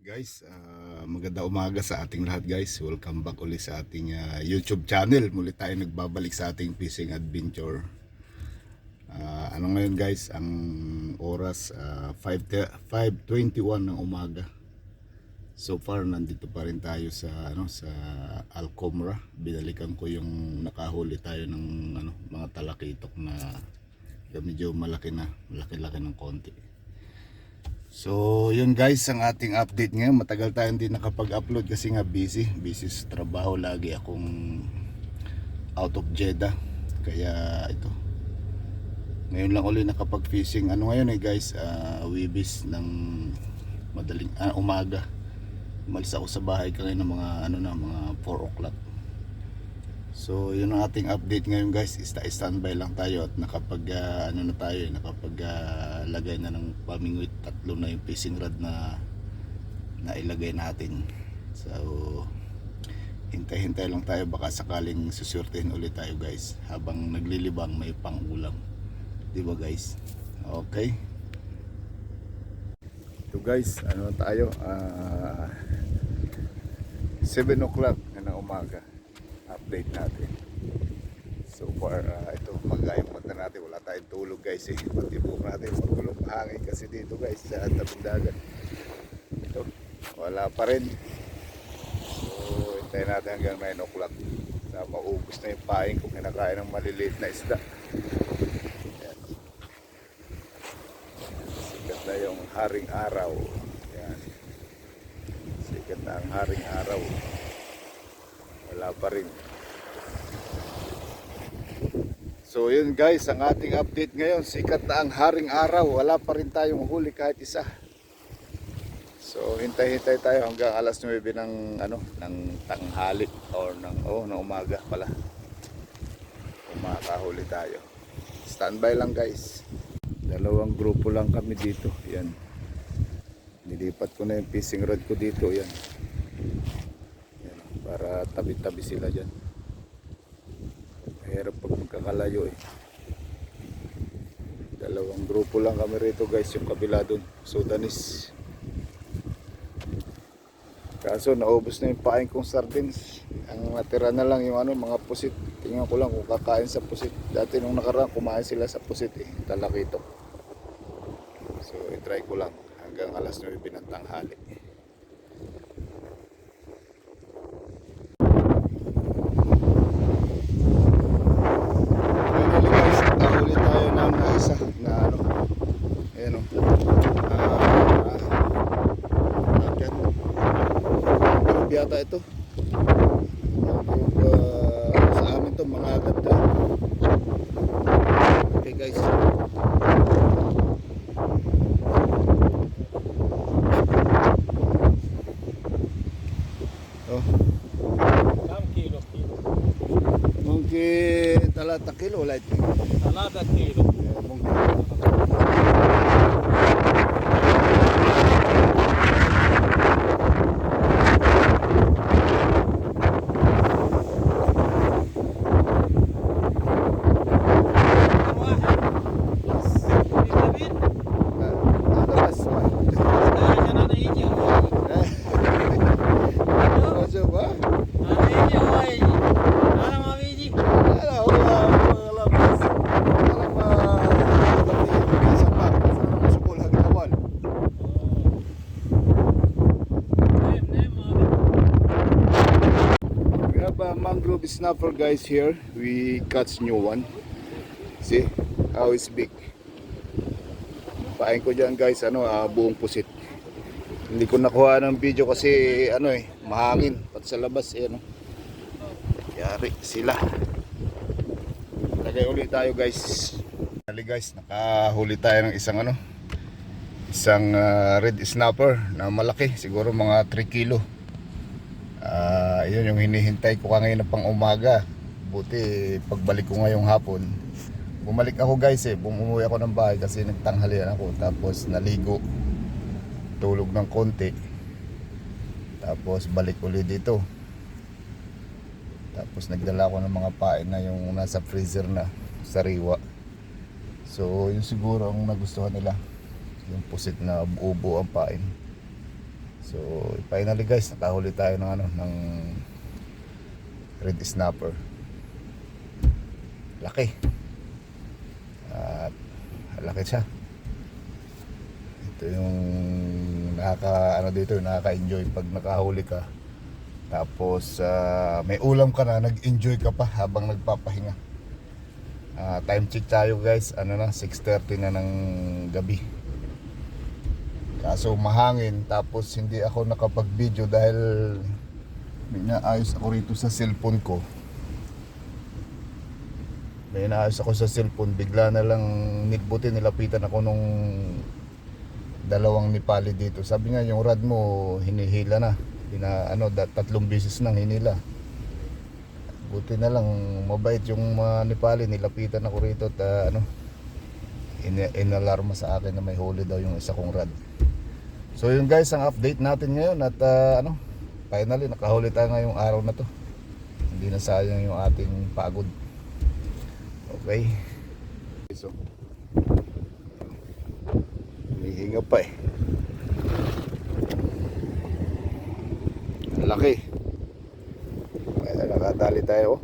Guys, magandang umaga sa ating lahat guys. Welcome back ulit sa ating YouTube channel. Muli tayo nagbabalik sa ating fishing adventure. Ano ngayon guys, ang oras 5:21 ng umaga. So far nandito pa rin tayo sa sa Alcomra. Binalikan ko yung nakahuli tayo ng mga talakitok na medyo malaki-laki ng konti. So yun guys, ang ating update ngayon. Matagal tayong hindi nakapag-upload kasi nga busy sa trabaho. Lagi akong out of Jeddah. Kaya ito, ngayon lang ulit nakapag-fishing. Ano ngayon guys, wibis ng madaling umaga. Umalis ako sa bahay kanina mga mga 4 o'clock. So yun ang ating update ngayon guys. Standby lang tayo at nakapag lagay na ng pamingwit. 3 na yung fishing rod na ilagay natin. So hintay-hintay lang tayo, baka sakaling susurtehin ulit tayo guys. Habang naglilibang may pang-ulam. Diba guys? Okay. Ito guys, tayo 7 o'clock na umaga. Update natin. So far ito, magayang mata natin, wala tayong tulog guys patibok natin, magulong hangin kasi dito guys sa tabing dagat. Ito, wala pa rin. So hintayin natin hanggang 9 o'clock na maubos na yung paing kung kinakain ng maliliit na isda. Yan. Sikat na yung haring araw. Yan. Sikat na ang haring araw. Wala pa rin. So yun guys, ang ating update ngayon. Sikat na ang haring araw. Wala pa rin tayong huli kahit isa. So hintay-hintay tayo hanggang alas 9 ng tanghali or ng umaga pala. Kung makakahuli tayo. Standby lang guys. 2 grupo lang kami dito. Yan. Nilipat ko na yung fishing rod ko dito. Yan. Para tabi-tabi sila dyan. Mahirap pag magkakalayo 2 grupo lang kami rito guys. Yung kabila dun, Sudanese. Kaso naubos na yung paing kong sardines. Ang natira na lang yung mga pusit. Tingnan ko lang kung kakain sa pusit. Dati nung nakaraan kumain sila sa pusit talakitok. So i-try ko lang hanggang alas 9 ng tanghali. Yata ito sa amin to, mga agad okay guys. Mungkin talata kilo lah itu. Talata kilo. Ya, mungkin. Mangrove snapper guys. Here we catch new one. See how it's big. Pain ko dyan guys, buong pusit. Hindi ko nakuha ng video kasi mahangin pati sa labas yari sila. Lagay ulit tayo guys. Dali guys, nakahuli tayo ng isang red snapper na malaki, siguro mga 3 kilo. Yun yung hinihintay ko kanina pang umaga. Buti pagbalik ko ngayong hapon, bumalik ako guys umuwi ako ng bahay kasi nagtanghalian ako. Tapos naligo, tulog ng konti, tapos balik ulit dito. Tapos nagdala ako ng mga pain na yung nasa freezer na sariwa. So yun siguro ang nagustuhan nila, yung pusit na buo ang pain. So finally guys, nakahuli tayo ng ng red snapper. Laki. At laki siya. Ito yung dito, nakaka-enjoy pag nakahuli ka. Tapos may ulam ka na, nag-enjoy ka pa habang nagpapahinga. Time check tayo guys, 6:30 na ng gabi. Kaso mahangin, tapos hindi ako nakapag-video dahil may naayos ako rito sa cellphone ko. Bigla na lang nilapitan ako nung dalawang Nepali dito. Sabi nga, yung rod mo hinihila na. 3 beses nang hinila. Buti na lang mabait yung mga Nepali, nilapitan ako rito at inalarma sa akin na may huli daw yung isa kong rod. So yun guys, ang update natin ngayon at finally nakahuli tayo ngayong araw na to. Hindi na sayang yung ating pagod. Okay. So humihinga pa eh. Laki. Kaya nakadali tayo.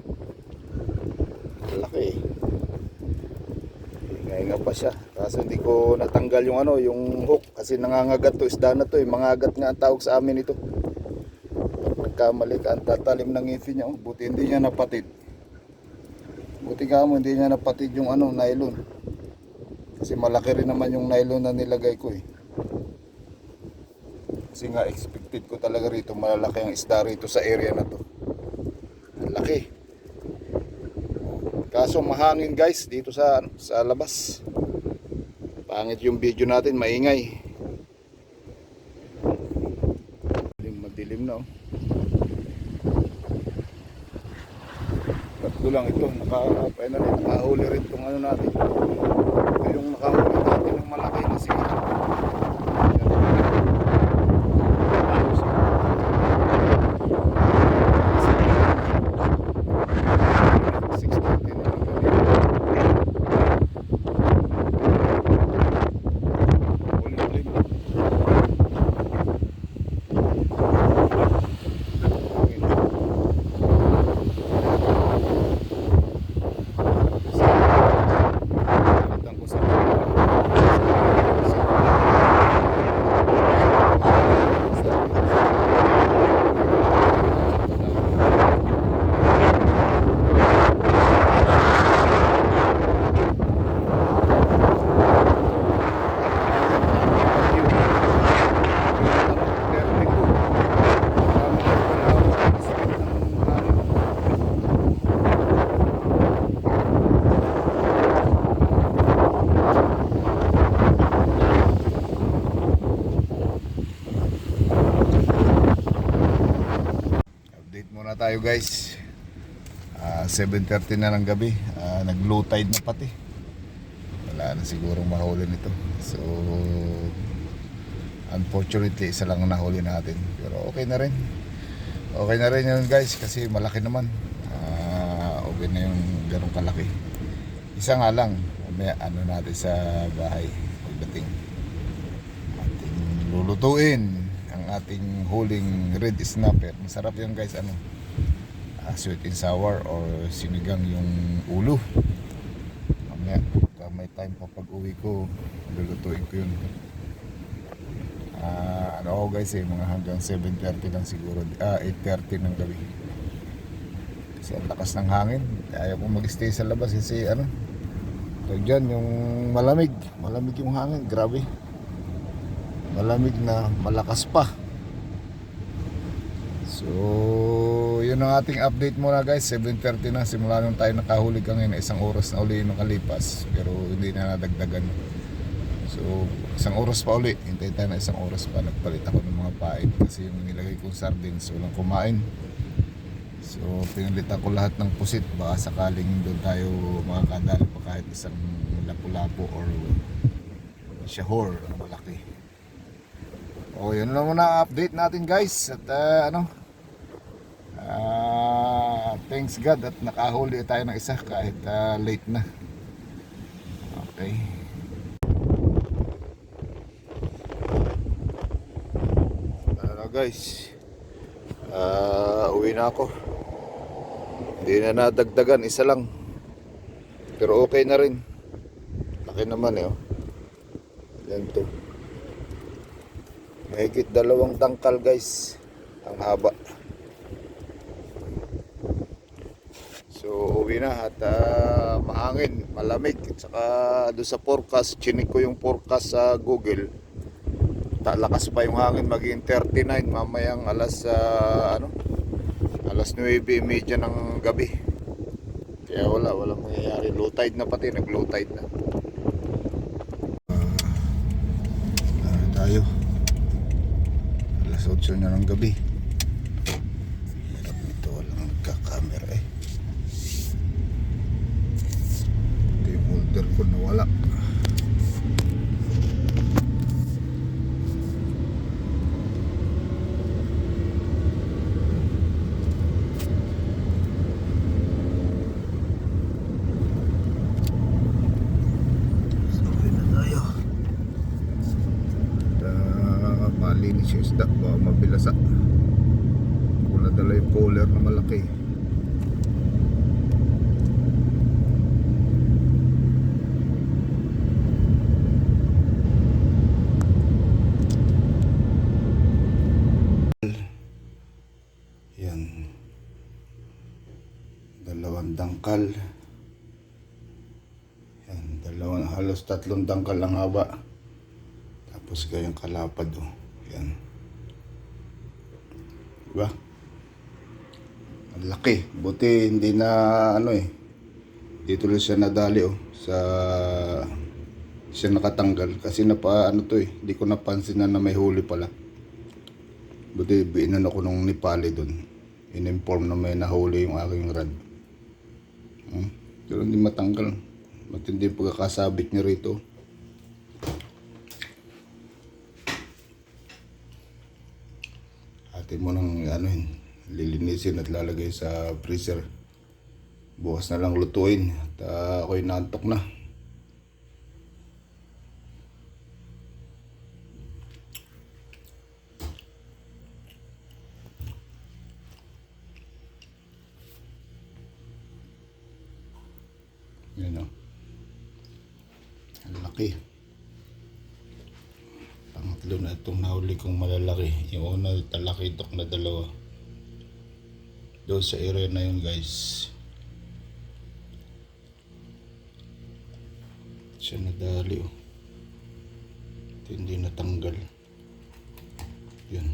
Laki. Hinga pa siya. Kaso hindi ko natanggal yung yung hook kasi nangangagat to, isda na to eh. Mangagat nga ang tawag sa amin ito. Nagkamali ka, ang tatalim ng ngipin niya. Buti hindi niya napatid. Buti nga mo hindi niya napatid yung nylon. Kasi malaki rin naman yung nylon na nilagay ko eh. Kasi nga expected ko talaga rito malalaki ang isda rito sa area na to. Ang laki. Kaso mahangin guys dito sa labas. Pangit yung video natin, maingay. Madilim na oh. Tatlo lang ito, nakahuli rin itong natin. Ito yung nakahuli natin ng malaki na sila. Tayo guys, 7:30 na ng gabi, nag-low tide na pati, wala na sigurong mahuli nito. So unfortunately isa lang nahuli natin, pero okay na rin yun guys, kasi malaki naman. Okay na yung ganong kalaki. Isa nga lang, may natin sa bahay pagdating ating lulutuin ang ating huling red snapper. Masarap yan guys, sweet and sour or sinigang yung ulo. Mamaya may time pa pag uwi ko, lulutuin ko yun. Guys mga hanggang 7:30 lang siguro, 8:30 ng gabi. Kasi ang lakas ng hangin, ayaw ko mag-stay sa labas kasi dyan yung malamig yung hangin, grabe. Malamig na malakas pa. So yun ang ating update muna guys. 7:30 na, simula nung tayo nakahuli ngayon, 1 oras na uli yung nakalipas, pero hindi na nadagdagan. So 1 oras pa uli, hintay tayo na 1 oras pa. Nagpalit ako ng mga pain kasi yung nilagay kong sardines walang kumain. So pinalitan ko lahat ng pusit, baka sakaling doon tayo makakadali pa kahit isang lapu-lapu or shahor na malaki. Yun lang muna ang update natin guys. At thanks God at nakahuli tayo ng isa kahit late na. Okay. Guys, uwi na ako. Hindi na nadagdagan, isa lang. Pero okay na rin. Laki naman oh. Yan to. Mahigit 2 dangkal guys. Ang haba. So uwi na at mahangin, malamig. At saka doon sa forecast, chinik ko yung forecast sa Google. Lakas pa yung hangin, maging 39 mamayang alas 9:30 ng gabi. Kaya walang mangyayari. Low tide na pati, nag-low tide na. Tayo. Alas 8 na ng gabi. Hirap nito, walang nagka-camera eh. Ito yung holder ko nawala. Malinis yung isda, baka mabilasa. Kung nadala yung cooler na malaki. Yan, 2 dangkal. Yan, halos 3 dangkal ang haba. Tapos gayang kalapad oh. Yan. Diba? Ang laki. Buti hindi na dito lang siya nadali oh. Siya nakatanggal. Kasi hindi ko napansin na may huli pala. Buti biinan ako nung Nepali dun. In-inform na may nahuli yung aking rod. Pero hindi matanggal. Matindi yung pagkakasabit niya rito. Atin mo nang lilinisin at lalagay sa freezer. Bukas na lang lutuin. At ako'y naantok na. Yan o. Ang laki. Pangatlo na itong nahuli kong malalaki. Yung una, talakitok na 2. Doon sa area na yun guys. Siya nadali oh. Ito hindi natanggal. Yan.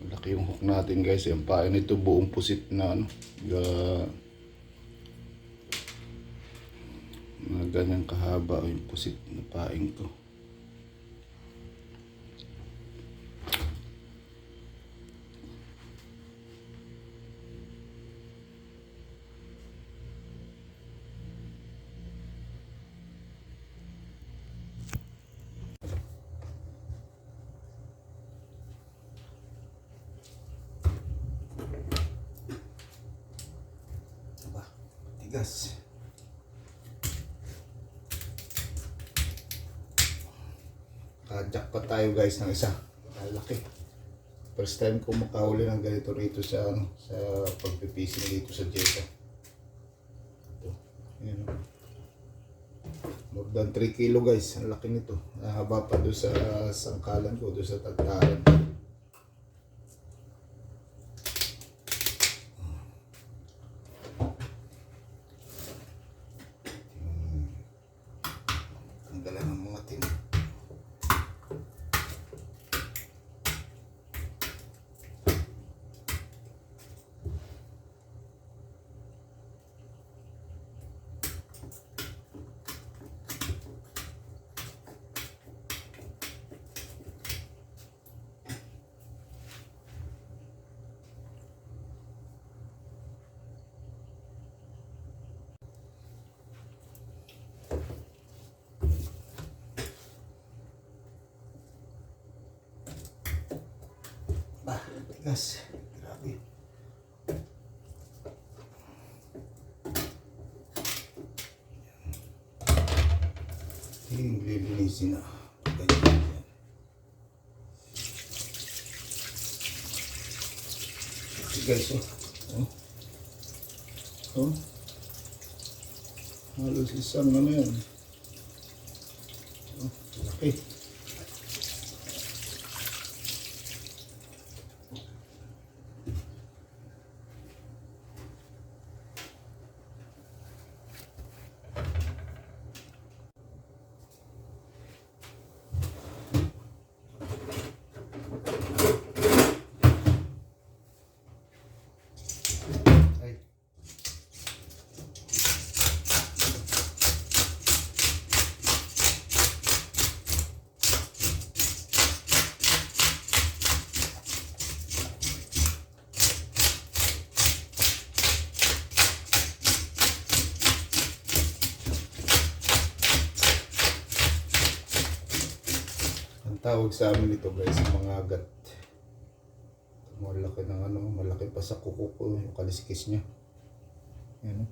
Malaki yung hook natin guys. Yung pain nito buong pusit na ganyang kahaba yung pusit na paing ko. Aba, tigas. Jackpot tayo guys ng isa. Malaki. First time ko makahuli ng ganito rito sa pagpipising dito sa Jetta. Ito. Ayan. More than 3 kilo guys. Ang laki nito. Haba pa doon sa sangkalan ko, doon sa tagtaran. Tanggalan ng mga tin. Tigas. Grabe. Yung lilinisin na. guys. Oh. Oh. Halos isang ano yan. Oh, laki. Tawag sa amin ito guys, mga agat. Malaki ng ano, malaki pa sa kuko ko yung kaliskis niya. Yan.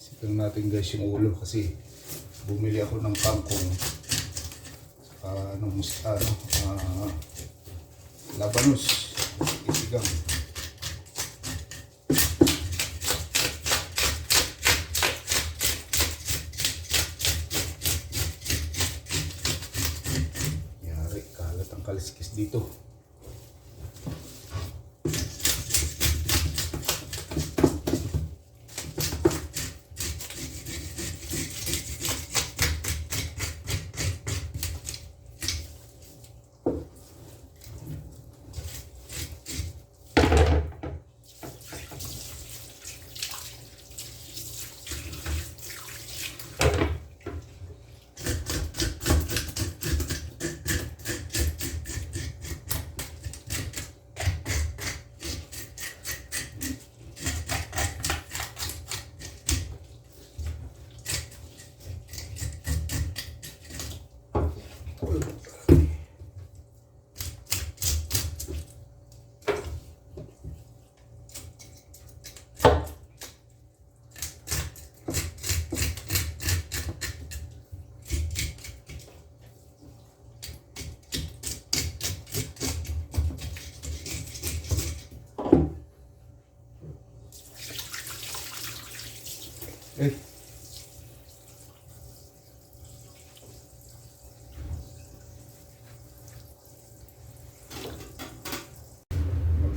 Sikan natin guys yung ulo kasi bumili ako ng kangkong labanos isigang. Yari, kalat ang kaliskis dito.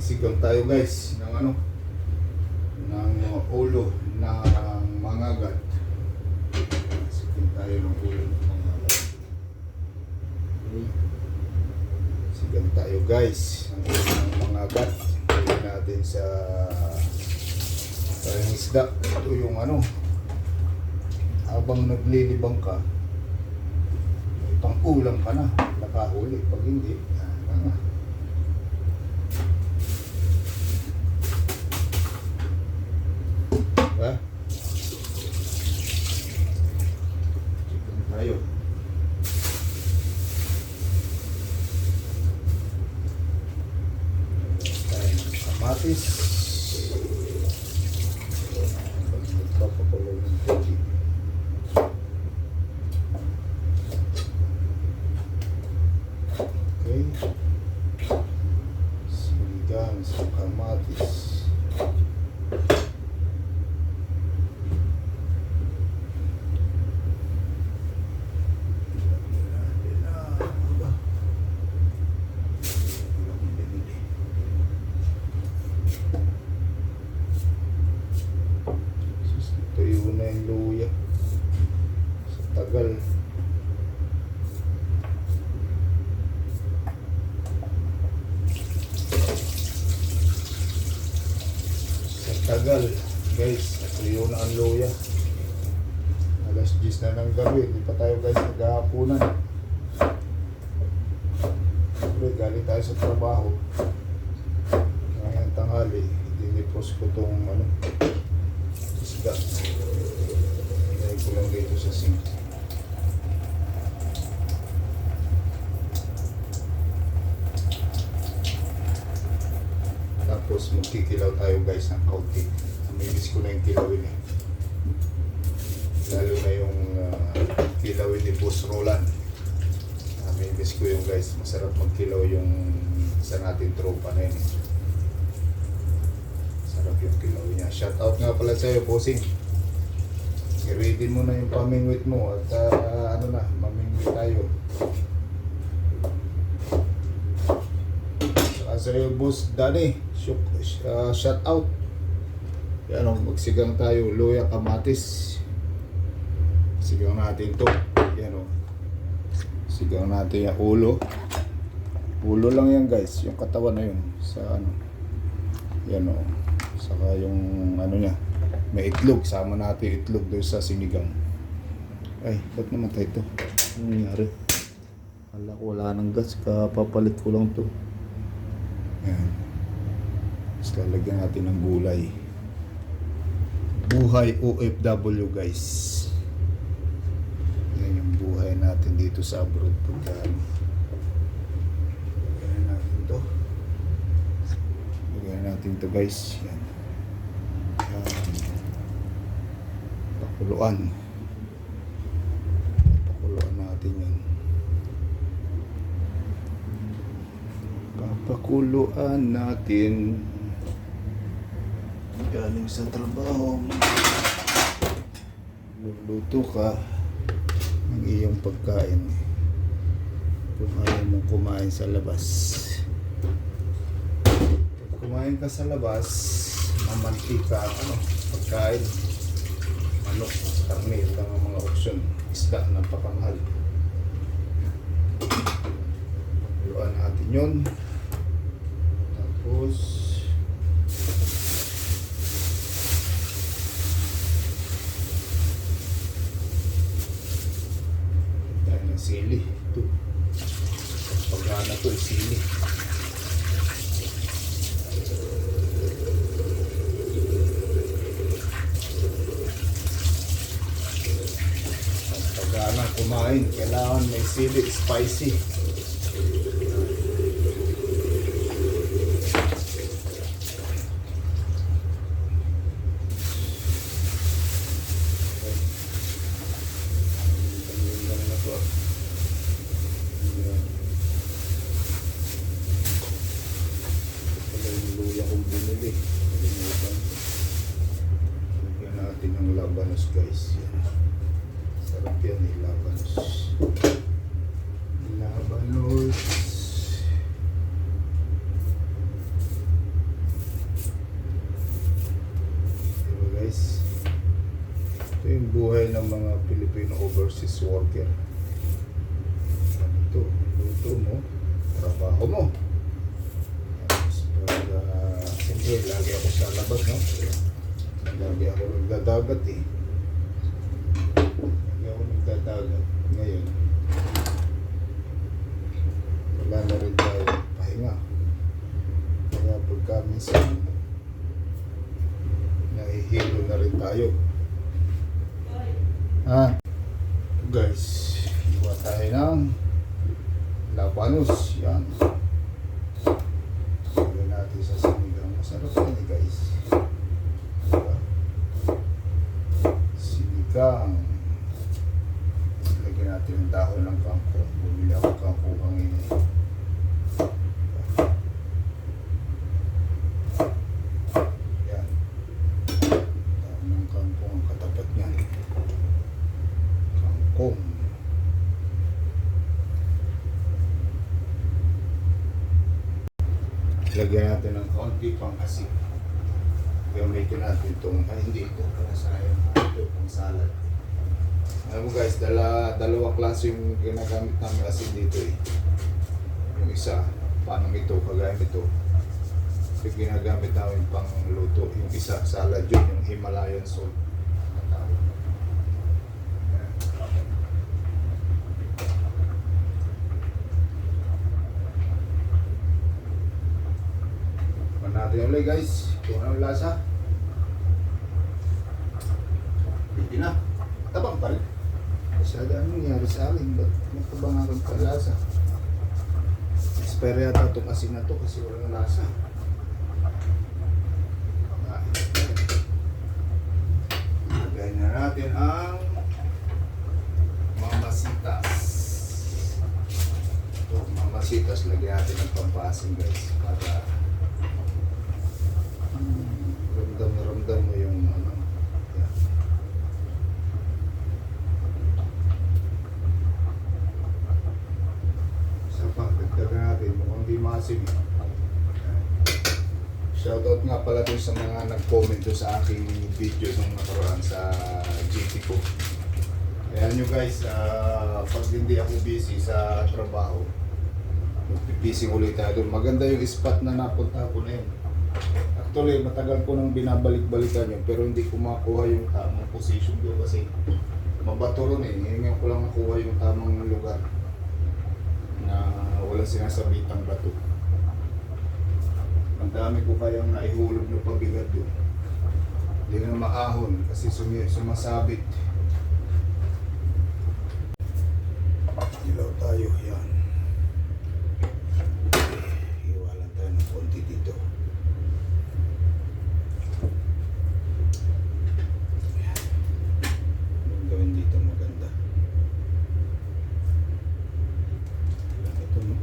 Magsigang tayo guys ng ulo ng mangagat. Sigang tayo ng ulo ng mangagat. Sigang tayo guys ng ulo ng mangagat. Pili natin sa parang isda. Ito yung habang naglilibang ka, may pang-ulam ka na, nakahuli. Pag hindi, diba? Chicken tayo. Tayo ng kamatis. Papakuloy ng tubig. Okay. Sinigang sa kamatis. tagal. Guys, tuyo na ang luya. Alas 10 na ng gabi. Hindi pa tayo guys naghahapunan. Siyempre, galing tayo sa trabaho. Ngayong tanghali, dinipros ko itong isda. Ilagay ko lang dito sa sink. Tapos magkikilaw tayo guys ng kaunti. Amilis ko na yung kilawin eh. Lalo na yung kilawin ni Boss Roland. Amilis ko yung guys. Masarap magkilaw yung isa natin tropa na yun eh. Sarap yung kilaw niya. Shout out nga pala sa'yo, bossing. I-ready mo na yung pamingwit mo at mamingwit tayo. Sa'yo, Boss Danny, shout out. Yan o, magsigang tayo, luya, kamatis. Sigang natin to. Yan o. Sigang natin yung ulo. Ulo lang yan guys, yung katawan na yun. Sa yan o. Saka yung niya. May itlog, sama natin itlog doon sa sinigang. Ay, ba't naman tayo ito? Ano nangyari? Kala ko wala ng gas, kapapalit ko lang to. Ayan. Tapos lalagyan natin ng gulay. Buhay OFW guys. Yan yung buhay natin dito sa abroad. Lagyan natin to. Lagyan natin to guys. Yan. Pakuluan. Pakuluan natin yan. Pakuluan natin. Galing sa trabaho, luluto ka ng iyong pagkain kung ayaw mong kumain sa labas. Pag kumain ka sa labas, mamantika pagkain, manok, karne, ito ang mga opsyon. Isda ng papanghal. Pakuluan natin yun. Tapos tayo ng sili. Ito pagana to sili. Ang pagana kumain, kailangan may sili, spicy. Labanos guys, yan. Sarap yan eh, labanos. Labanos. Diba guys, ito yung buhay ng mga Filipino overseas worker. Ito, luto mo, trabaho mo. Siyempre, lagi ako sa labas, no? Lagi ako nagdadagat eh. Lagi ako nagdadagat. Ngayon, wala na rin tayo pahinga. Kaya pagka minsan, nahihilo na rin tayo. Guys, iwa tayo ng labanos. Yan. Lagyan natin sa sinigang. Masarap yan eh guys. Sinigang. Lagyan natin ng dahon ng kangkong. Bumili ako kangkong hangin eh. Yan. Dahon ng kangkong ang katapat niyan. Kangkong. Lagyan natin ng kaunti pang asin. Gamitin natin itong, hindi ito para sa ito pang salad. Alam mo guys, dalawa klase yung ginagamit namin asin dito eh. Yung isa, paano ito, kagaya nito. Ito ginagamit namin pang luto. Yung isa, salad yun, yung Himalayan salt. Tikman natin ulit guys. Kung anong lasa. Hindi na. Tabang pa rin. Masyado anong nangyari sa akin. Ba't matabang ang kalasa? Expire yata itong asin na to kasi walang lasa. Lagay na natin ang mamasitas. Ito, mamasitas. Lagyan natin ng pampasin guys. Para ramdam na ramdam mo yung ano. Yan. Isa pa, dagdagan natin. Mukhang di masin. Shoutout nga pala dun sa mga nag-comment dun sa aking video nung nakaraan sa GT ko. Ayan nyo guys, pag hindi ako busy sa trabaho, busy ulit tayo dun. Maganda yung spot na napunta ko na yun. Actually, matagal ko nang binabalik-balikan yun, pero hindi ko makuha yung tamang position doon kasi mabato ron eh. Ngayon ko lang nakuha yung tamang lugar na walang sinasabitang bato. Ang dami ko kayang naihulog na pabigat doon. Hindi na maahon kasi sumasabit. Ilaw tayo, yan. Iwalan tayo ng konti dito. Yan. Anong gawin dito maganda? Ito mo.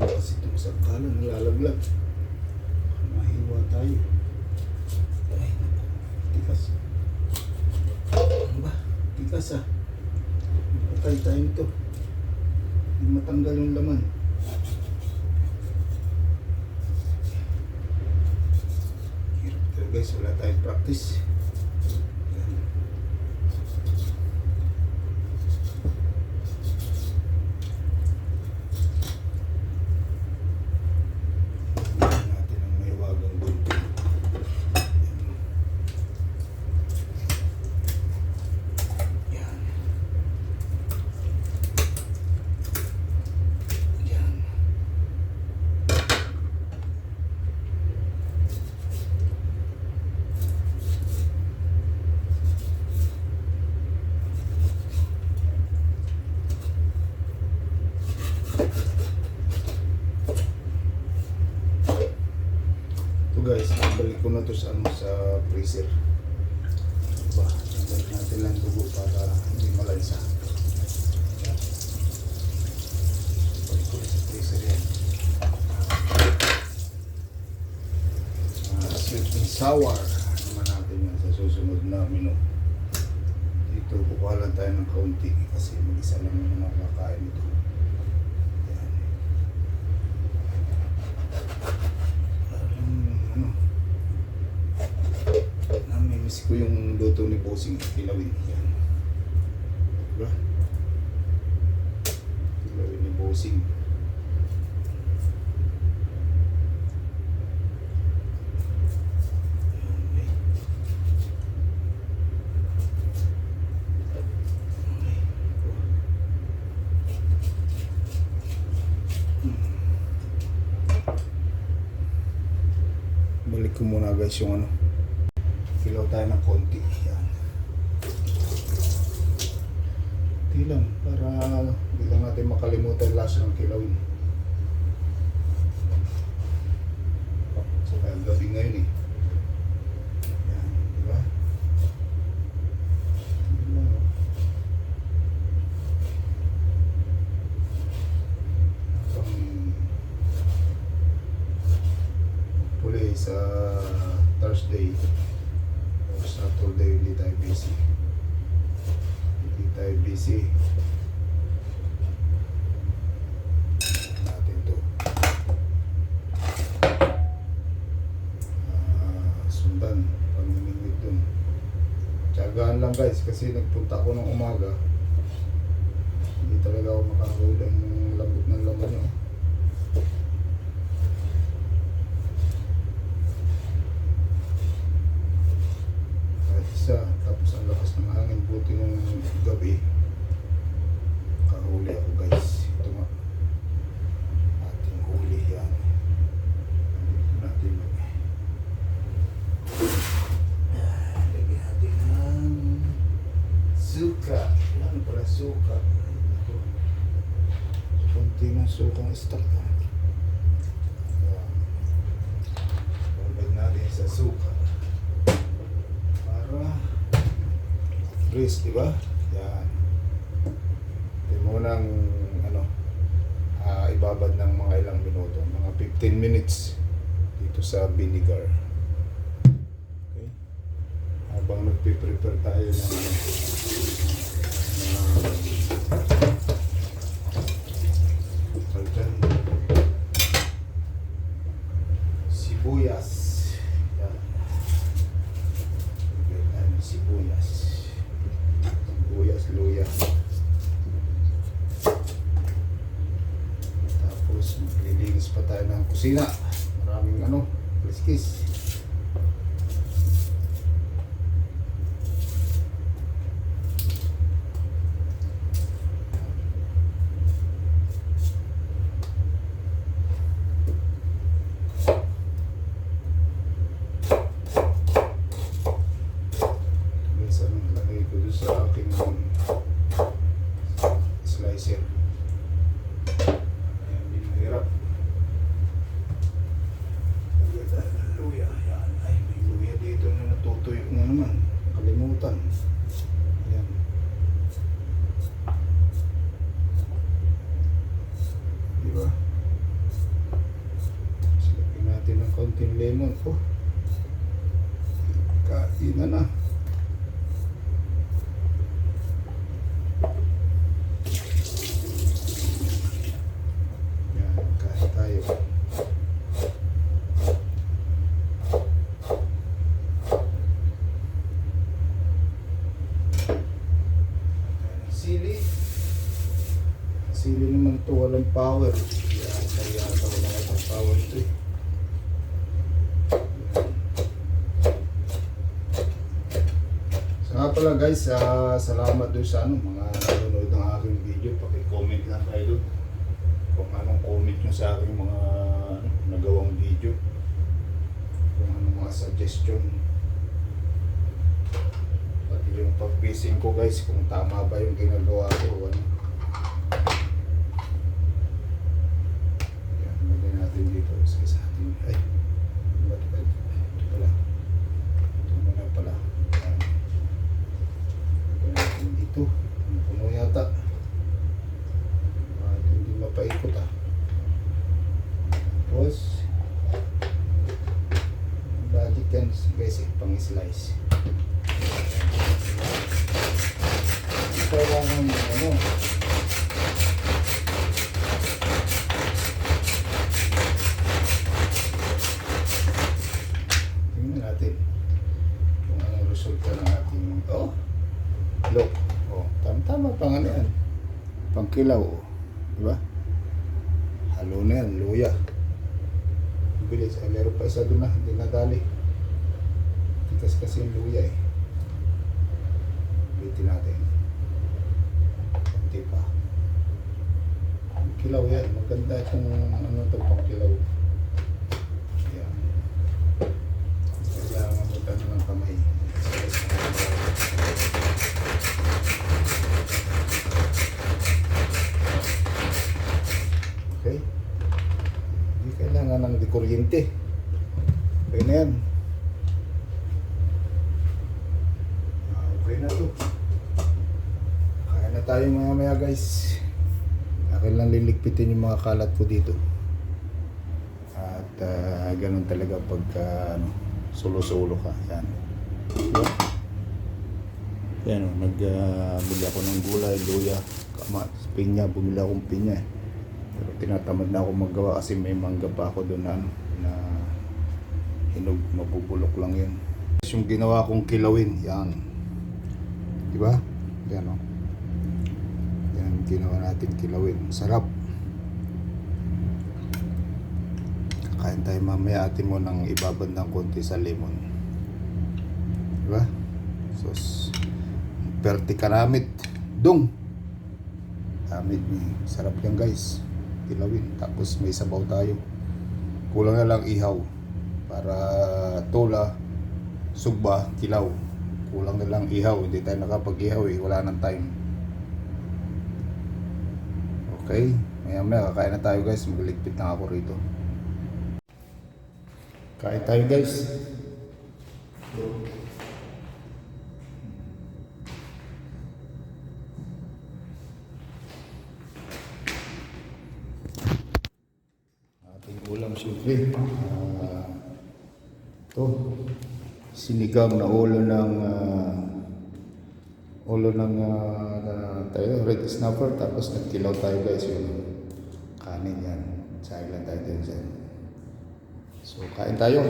Kasi itong sakala nalalaglag. Mahiwa tayo. Ay, tikas. Ano ba? Tikas ah. Patay tayo nito. Hindi matanggal yung laman. Hirap tayo guys, wala tayong practice. Guys, balik ko na to sa freezer. Diba? Balik natin lang dugo para hindi malansa. Balik ko na sa freezer yan. Sweet and sour naman natin yan sa susunod na menu. Dito kukuha lang tayo ng kaunti kasi mag-isa lang yung makakain ito. Miss ko yung luto ni Bossing Kilawin. Yan. Diba? Kilawin ni Bossing. Balik ko muna guys yung ano. Kilaw tayo ng konti. Yan. Hindi lang. Para hindi lang natin makalimutan lasa ng kilawin. So kaya gabi ngayon eh. Yan. Diba? Hopefully sa Thursday Saturday hindi tayo busy. Hindi tayo busy. Natin to. Sundan. Pamimingwit dun. Tiyagaan lang guys kasi nagpunta ako ng umaga. Hindi talaga ako makakahuli ang lambot ng laman nyo. Isa, tapos ang lakas ng hangin, buti nung gabi kahuli ako guys. Ito nga ating huli yan. Dito natin lagyan natin ng suka. Yan pala suka. Kunti ng sukang stock. Babad natin sa suka Chris, di ba? Yan. Ito munang ibabad ng mga ilang minuto, mga 15 minutes dito sa vinegar. Okay? Habang nagpe-prepare tayo ng sibuyas. Yan. Sibuyas. Sibuyas, luya. Tapos maglilinis pa tayo ng kusina. Maraming liskis. Sa aking slicer. Ayan, hindi mahirap. Lagyan tayo ng luya. Ayan. Ay, may luya dito na natutuyo na naman. Kalimutan. Ayan. Diba? Silapin natin ng kaunting lemon. Oh. Kain na. Sili naman ito, walang power. Kaya wala itong power ito eh. So nga pala guys, salamat doon sa mga nanonood ng aking video. Paki-comment lang kayo doon kung anong comment nyo sa aking mga nagawang video, kung anong mga suggestion, pati yung pag-fishing ko guys, kung tama ba yung ginagawa ko o ano. Dito sa ating ito pala, ito muna pala. Ito natin dito, puno yata, hindi mapaikot tapos magic yan guys pang slice. Kailangan natin kung anong resulta ng ating look. Tama pang yan, pang kilaw, diba? Halo na yan, luya. Bilis, meron pa isa doon na hindi nadali, tikas kasi yung luya eh. Bitin natin konti pa. Pang kilaw yan, maganda itong itong pang kilaw. Ng kamay. Okay, hindi kailangan ng dikuryente. Okay na yan. Okay na to. Kaya na tayo maya guys. Akin lang liligpitin yung mga kalat ko dito. At ganun talaga pagka sulo-sulo ka. Yan. Diba? Yan o, nagbili ako ng gulay, luya, kamatis, pinya, bumili akong pinya eh. Pero tinatamad na ako maggawa kasi may mangga pa ako doon na, ano, na hinog, mabubulok lang yun. Yung ginawa kong kilawin, yan. Diba? Yan o. Yan ginawa natin kilawin. Sarap. Kakain tayo mamaya, atin mo nang ibabad ng konti sa lemon. Diba? Sos. Perti karamit. Dong. Damit ni. Sarap yan guys. Kilawin. Tapos may sabaw tayo. Kulang na lang ihaw. Para tola, sugba, kilaw. Kulang na lang ihaw. Hindi tayo nakapag-ihaw eh. Wala nang time. Okay. Maya kakain na tayo guys. Magligpit na ako rito. Kain tayo guys. Ating ulam siyempre. Ito. Sinigang na ulo ng tayo, red snapper. Tapos nagkilaw tayo guys. Yung kanin yan. Sayang lang tayo din dyan. So kain tayo.